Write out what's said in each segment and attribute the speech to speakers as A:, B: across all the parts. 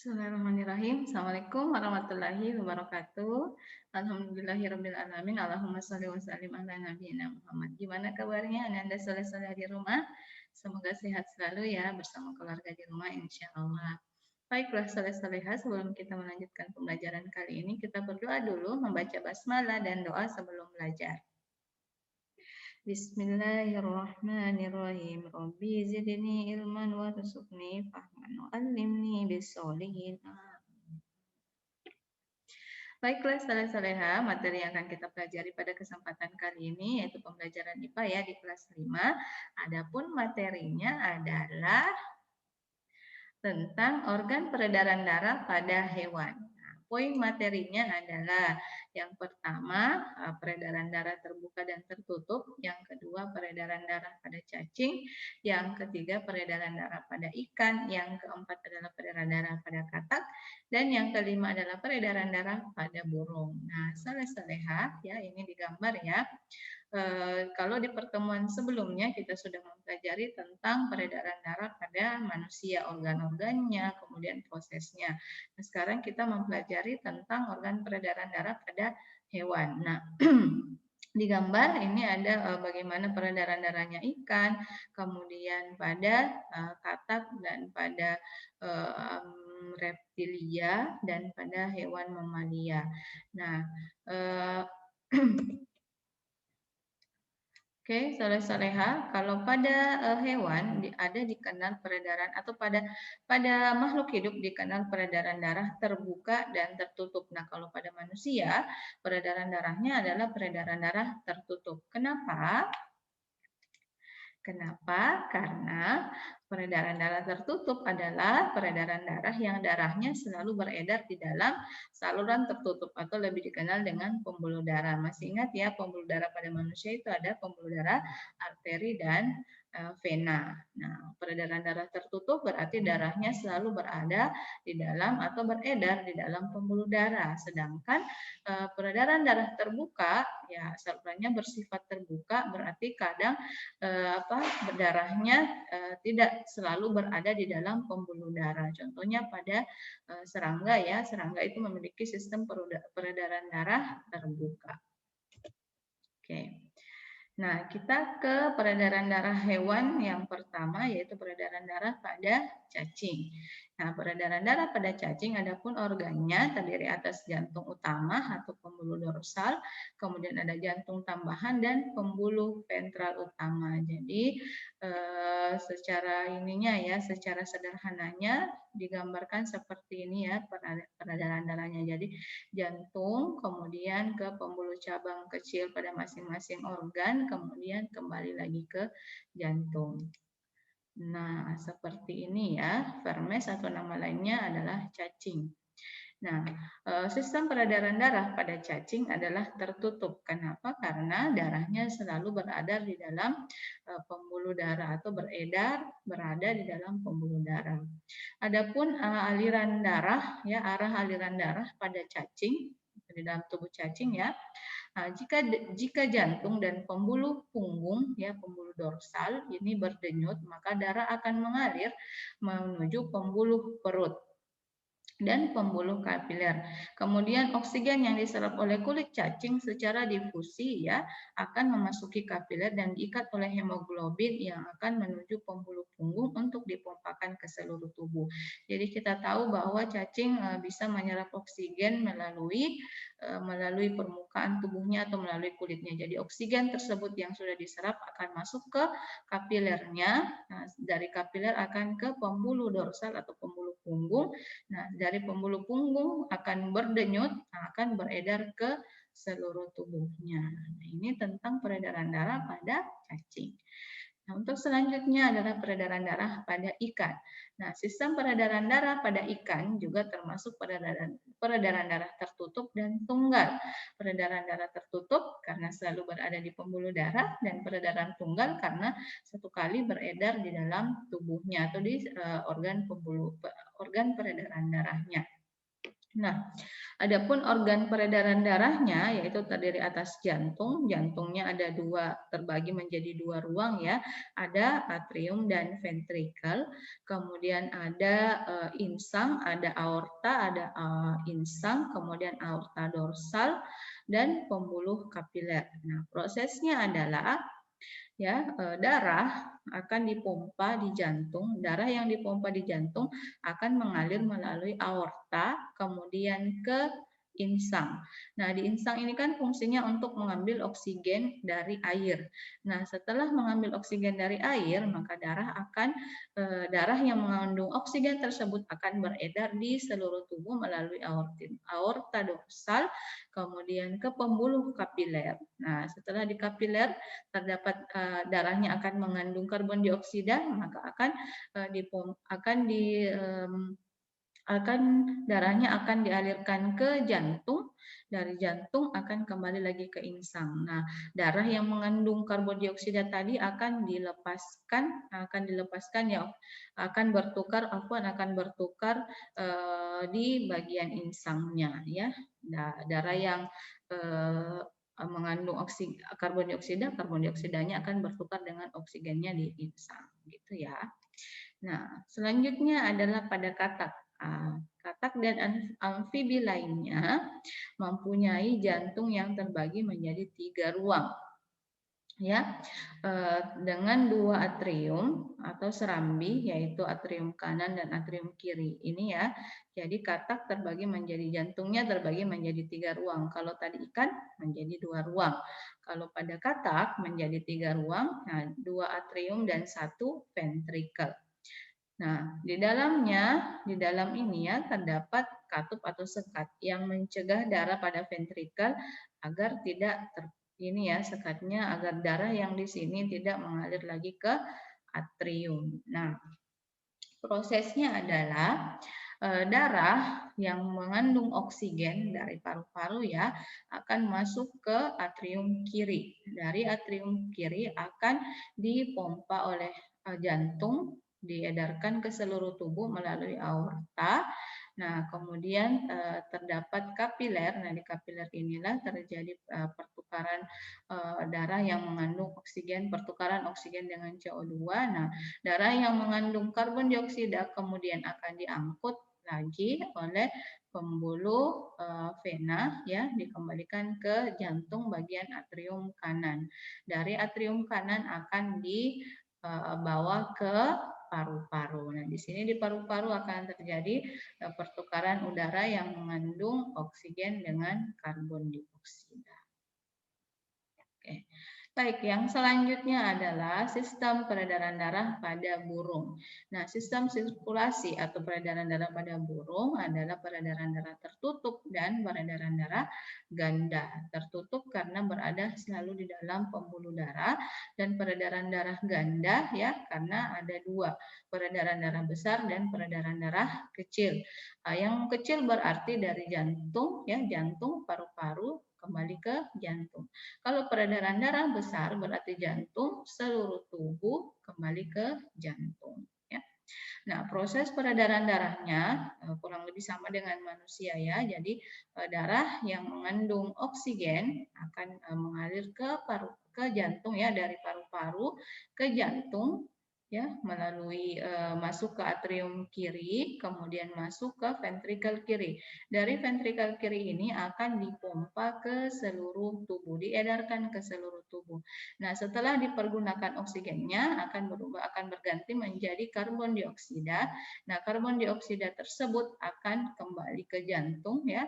A: Bismillahirrahmanirrahim. Assalamualaikum warahmatullahi wabarakatuh. Alhamdulillahirabbil alamin. Allahumma shalli wa sallim ala nabiyyina Muhammad. Gimana kabarnya Anda soleh-soleh di rumah? Semoga sehat selalu ya bersama keluarga di rumah insya Allah. Baiklah soleh-solehah, sebelum kita melanjutkan pembelajaran kali ini, kita berdoa dulu membaca basmalah dan doa sebelum belajar. Bismillahirrahmanirrahim. Rabbi zidni ilman warzuqni fahman wa 'allimni bis-sholihin. Baiklah, saleh-saleha, materi yang akan kita pelajari pada kesempatan kali ini yaitu pembelajaran IPA ya di kelas 5. Adapun materinya adalah tentang organ peredaran darah pada hewan. Nah, poin materinya adalah yang pertama peredaran darah terbuka dan tertutup, yang kedua peredaran darah pada cacing, yang ketiga peredaran darah pada ikan, yang keempat adalah peredaran darah pada katak, dan yang kelima adalah peredaran darah pada burung. Nah, saleh-saleha ya ini digambar ya. Kalau di pertemuan sebelumnya kita sudah mempelajari tentang peredaran darah pada manusia, organ-organnya, kemudian prosesnya. Nah, sekarang kita mempelajari tentang organ peredaran darah pada hewan. Nah, di gambar ini ada bagaimana peredaran darahnya ikan, kemudian pada katak dan pada reptilia dan pada hewan mamalia. Nah, Oke, soleh-soleha, kalau pada hewan ada dikenal peredaran atau pada makhluk hidup dikenal peredaran darah terbuka dan tertutup. Nah, kalau pada manusia peredaran darahnya adalah peredaran darah tertutup. Kenapa? Kenapa? Karena peredaran darah tertutup adalah peredaran darah yang darahnya selalu beredar di dalam saluran tertutup atau lebih dikenal dengan pembuluh darah. Masih ingat ya, pembuluh darah pada manusia itu ada pembuluh darah arteri dan vena. Nah, peredaran darah tertutup berarti darahnya selalu berada di dalam atau beredar di dalam pembuluh darah. Sedangkan peredaran darah terbuka ya salurannya bersifat terbuka berarti kadang darahnya tidak selalu berada di dalam pembuluh darah. Contohnya pada serangga ya, serangga itu memiliki sistem peredaran darah terbuka. Oke. Nah, kita ke peredaran darah hewan yang pertama yaitu peredaran darah pada cacing. Nah, peredaran darah pada cacing adapun organnya terdiri atas jantung utama atau pembuluh dorsal, kemudian ada jantung tambahan dan pembuluh ventral utama. Jadi, secara ininya ya, secara sederhananya digambarkan seperti ini ya peredaran darahnya. Jadi, jantung, kemudian ke pembuluh cabang kecil pada masing-masing organ, kemudian kembali lagi ke jantung. Nah, seperti ini ya, vermes atau nama lainnya adalah cacing. Nah, sistem peredaran darah pada cacing adalah tertutup. Kenapa? Karena darahnya selalu berada di dalam pembuluh darah atau berada di dalam pembuluh darah. Adapun aliran darah ya, arah aliran darah pada cacing di dalam tubuh cacing ya. Nah, jika jantung dan pembuluh punggung ya pembuluh dorsal ini berdenyut, maka darah akan mengalir menuju pembuluh perut dan pembuluh kapiler. Kemudian oksigen yang diserap oleh kulit cacing secara difusi ya akan memasuki kapiler dan diikat oleh hemoglobin yang akan menuju pembuluh punggung untuk dipompakan ke seluruh tubuh. Jadi kita tahu bahwa cacing bisa menyerap oksigen melalui permukaan tubuhnya atau melalui kulitnya. Jadi oksigen tersebut yang sudah diserap akan masuk ke kapilernya. Nah, dari kapiler akan ke pembuluh dorsal atau pembuluh punggung. Nah, dari pembuluh punggung akan berdenyut, akan beredar ke seluruh tubuhnya. Nah, ini tentang peredaran darah pada cacing. Nah, untuk selanjutnya adalah peredaran darah pada ikan. Nah, sistem peredaran darah pada ikan juga termasuk peredaran darah tertutup dan tunggal. Peredaran darah tertutup karena selalu berada di pembuluh darah dan peredaran tunggal karena satu kali beredar di dalam tubuhnya atau di organ peredaran darahnya. Nah, adapun organ peredaran darahnya yaitu terdiri atas jantung. Jantungnya ada dua, terbagi menjadi dua ruang ya. Ada atrium dan ventrikel. Kemudian ada insang, ada aorta, ada insang, kemudian aorta dorsal dan pembuluh kapiler. Nah, prosesnya adalah ya darah akan dipompa di jantung. Darah yang dipompa di jantung akan mengalir melalui aorta kemudian ke insang. Nah, di insang ini kan fungsinya untuk mengambil oksigen dari air. Nah, setelah mengambil oksigen dari air, maka darah yang mengandung oksigen tersebut akan beredar di seluruh tubuh melalui aorta dorsal kemudian ke pembuluh kapiler. Nah, setelah di kapiler terdapat darahnya akan mengandung karbon dioksida, maka darahnya akan dialirkan ke jantung, dari jantung akan kembali lagi ke insang. Nah, darah yang mengandung karbon dioksida tadi akan dilepaskan ya, akan bertukar di bagian insangnya ya. Nah, darah yang eh, mengandung karbon dioksidanya akan bertukar dengan oksigennya di insang gitu ya. Nah, selanjutnya adalah pada katak. Katak dan amfibi lainnya mempunyai jantung yang terbagi menjadi 3 ruang ya, dengan 2 atrium atau serambi yaitu atrium kanan dan atrium kiri ini ya. Jadi katak jantungnya terbagi menjadi 3 ruang. Kalau tadi ikan menjadi 2 ruang. Kalau pada katak menjadi 3 ruang, nah 2 atrium dan 1 ventrikel. Nah, di dalam ini ya terdapat katup atau sekat yang mencegah darah pada ventrikel agar tidak ini ya sekatnya agar darah yang di sini tidak mengalir lagi ke atrium. Nah, prosesnya adalah darah yang mengandung oksigen dari paru-paru ya akan masuk ke atrium kiri. Dari atrium kiri akan dipompa oleh jantung, diedarkan ke seluruh tubuh melalui aorta. Nah, kemudian terdapat kapiler. Nah, di kapiler inilah terjadi pertukaran darah yang mengandung oksigen, pertukaran oksigen dengan CO2. Nah, darah yang mengandung karbon dioksida kemudian akan diangkut lagi oleh pembuluh vena ya, dikembalikan ke jantung bagian atrium kanan. Dari atrium kanan akan dibawa ke paru-paru. Nah, di sini di paru-paru akan terjadi pertukaran udara yang mengandung oksigen dengan karbon dioksida. Oke. Baik, yang selanjutnya adalah sistem peredaran darah pada burung. Nah, sistem sirkulasi atau peredaran darah pada burung adalah peredaran darah tertutup dan peredaran darah ganda. Tertutup karena berada selalu di dalam pembuluh darah, dan peredaran darah ganda ya karena ada 2, peredaran darah besar dan peredaran darah kecil. Yang kecil berarti dari jantung ya, jantung, paru-paru kembali ke jantung. Kalau peredaran darah besar berarti jantung, seluruh tubuh kembali ke jantung. Ya. Nah, proses peredaran darahnya kurang lebih sama dengan manusia ya. Jadi darah yang mengandung oksigen akan mengalir ke jantung ya, dari paru-paru ke jantung ya, melalui masuk ke atrium kiri kemudian masuk ke ventrikel kiri. Dari ventrikel kiri ini akan dipompa ke seluruh tubuh, diedarkan ke seluruh tubuh. Nah, setelah dipergunakan oksigennya akan berganti menjadi karbon dioksida. Nah, karbon dioksida tersebut akan kembali ke jantung ya,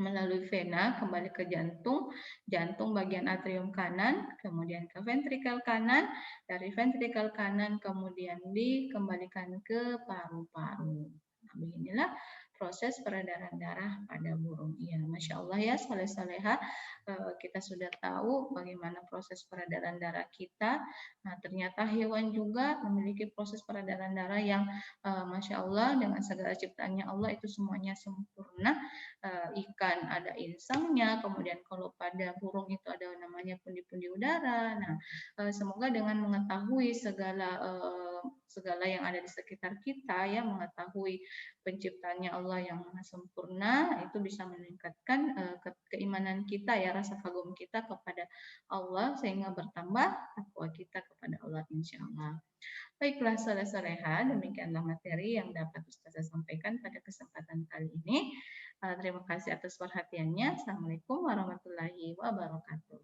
A: melalui vena kembali ke jantung, jantung bagian atrium kanan, kemudian ke ventrikel kanan, dari ventrikel kanan kemudian dikembalikan ke paru-paru. Nah, beginilah proses peredaran darah pada burung. Iya, Masya Allah ya, saleh-saleha, kita sudah tahu bagaimana proses peredaran darah kita. Nah, ternyata hewan juga memiliki proses peredaran darah yang Masya Allah dengan segala ciptaannya Allah itu semuanya sempurna. Ikan ada insangnya, kemudian kalau pada burung itu ada namanya pundi-pundi udara. Nah, semoga dengan mengetahui segala yang ada di sekitar kita ya, mengetahui penciptanya Allah Allah yang maha sempurna, itu bisa meningkatkan keimanan kita ya, rasa kagum kita kepada Allah sehingga bertambah takwa kita kepada Allah insya Allah. Baiklah soleh-soleha, demikianlah materi yang dapat Ustazah sampaikan pada kesempatan kali ini. Terima kasih atas perhatiannya. Assalamualaikum warahmatullahi wabarakatuh.